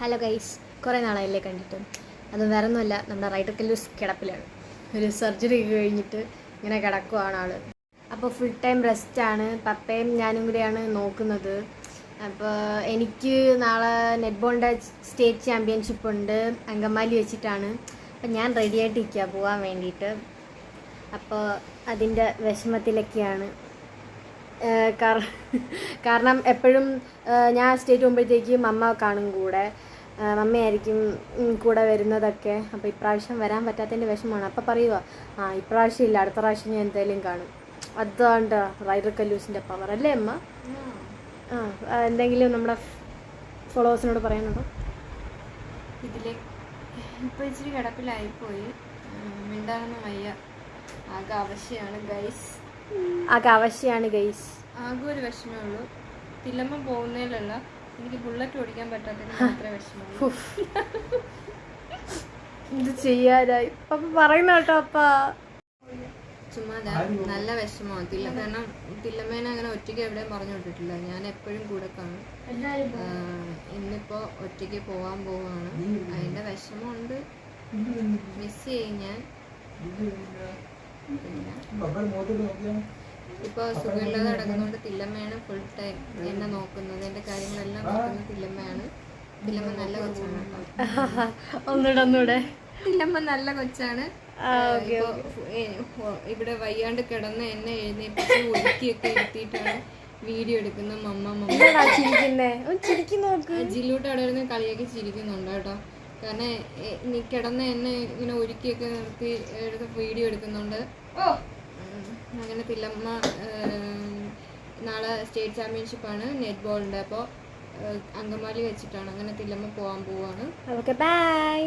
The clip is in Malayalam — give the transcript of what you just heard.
ഹലോ ഗൈസ്, കുറേ നാളായില്ലേ കണ്ടിട്ട്. അത് വേറെ ഒന്നുമല്ല, നമ്മുടെ റൈറ്റർ കല്ലൂസ് കിടപ്പിലാണ്. ഒരു സർജറി കഴിഞ്ഞിട്ട് ഇങ്ങനെ കിടക്കുവാണ് ആൾ. അപ്പോൾ ഫുൾ ടൈം റെസ്റ്റാണ്. പപ്പയും ഞാനും കൂടെയാണ് നോക്കുന്നത്. അപ്പോൾ എനിക്ക് നാളെ നെറ്റ്ബോളിൻ്റെ സ്റ്റേറ്റ് ചാമ്പ്യൻഷിപ്പ് ഉണ്ട്, അങ്കമാലി വെച്ചിട്ടാണ്. അപ്പം ഞാൻ റെഡി ആയിട്ടിരിക്കുക പോകാൻ വേണ്ടിയിട്ട്. അപ്പോൾ അതിൻ്റെ വിഷമത്തിലൊക്കെയാണ്. കാരണം എപ്പോഴും ഞാൻ സ്റ്റേറ്റ് പോകുമ്പോഴത്തേക്കും അമ്മ കാണും കൂടെ. മമ്മയായിരിക്കും കൂടെ വരുന്നതൊക്കെ. അപ്പോൾ ഇപ്രാവശ്യം വരാൻ പറ്റാത്തതിൻ്റെ വിഷമമാണ്. അപ്പോൾ പറയുക, ഇപ്രാവശ്യം ഇല്ല, അടുത്ത പ്രാവശ്യം ഞാൻ എന്തായാലും കാണും. അതുകൊണ്ട് റൈഡർ കല്ലൂസിൻ്റെ പവർ അല്ലേ അമ്മ? എന്തെങ്കിലും നമ്മുടെ ഫോളോവേഴ്സിനോട് പറയാനുണ്ടോ? ഇതിലെ ഇപ്പോൾ ഇച്ചിരി കിടപ്പിലായിപ്പോയി, മിണ്ടാനൊന്നും വയ്യ. ആകെ ആവശ്യമാണ് ഗൈസ്. ആകെ ഒരു വിഷമേ ഉള്ളൂ. തില്ലമ്മ പോകുന്നതിലല്ല, എനിക്ക് ബുള്ളറ്റ് ഓടിക്കാൻ പറ്റാത്തതിന് മാത്രമേ വിഷമമുള്ളൂ. ഇത് ചെയ്യാനായി പറയുന്ന കേട്ടോ അപ്പ. ചുമ്മാ നല്ല വിഷമമാണ് കാരണം തില്ലമ്മേനെ അങ്ങനെ ഒറ്റയ്ക്ക് എവിടെയും പറഞ്ഞു വിട്ടിട്ടില്ല. ഞാൻ എപ്പോഴും കൂടെ കാണും. ഇന്നിപ്പോ ഒറ്റയ്ക്ക് പോവാൻ പോവാണ്. അതിന്റെ വിഷമമുണ്ട്, മിസ് ചെയ്യും ഞാൻ. ഇപ്പോൾ സുഖമില്ലാതെ കിടക്കുന്നതുകൊണ്ട് തില്ലമ്മയാണ് ഫുൾ ടൈം എന്നെ നോക്കുന്നത്. എൻ്റെ കാര്യങ്ങളെല്ലാം നോക്കുന്നത് തില്ലമ്മയാണ്. തില്ലമ്മ നല്ല കൊച്ചാണ്. ഒന്നുകൂടെ തില്ലമ്മ നല്ല കൊച്ചാണ്. ഇവിടെ വയ്യാണ്ട് കിടന്ന് എന്നെ എഴുന്നേപ്പിച്ച് ഒതുക്കിയൊക്കെ ഇരുത്തിയിട്ടാണ് വീഡിയോ എടുക്കുന്നത്. ജില്ലൂട്ട് അവിടെ ഇരുന്ന് കളിയാക്കി ചിരിക്കുന്നുണ്ട് കേട്ടോ. കാരണം നീ കിടന്ന് എന്നെ ഇങ്ങനെ ഒരുക്കിയൊക്കെ നിർത്തി എടുത്ത് വീഡിയോ എടുക്കുന്നുണ്ട്. അങ്ങനെ തില്ലമ്മ നാളെ സ്റ്റേറ്റ് ചാമ്പ്യൻഷിപ്പാണ് നെറ്റ് ബോളിൻ്റെ. അപ്പോൾ അങ്കമാലി വെച്ചിട്ടാണ്. അങ്ങനെ തില്ലമ്മ പോകാൻ പോവാണ്. Okay, by.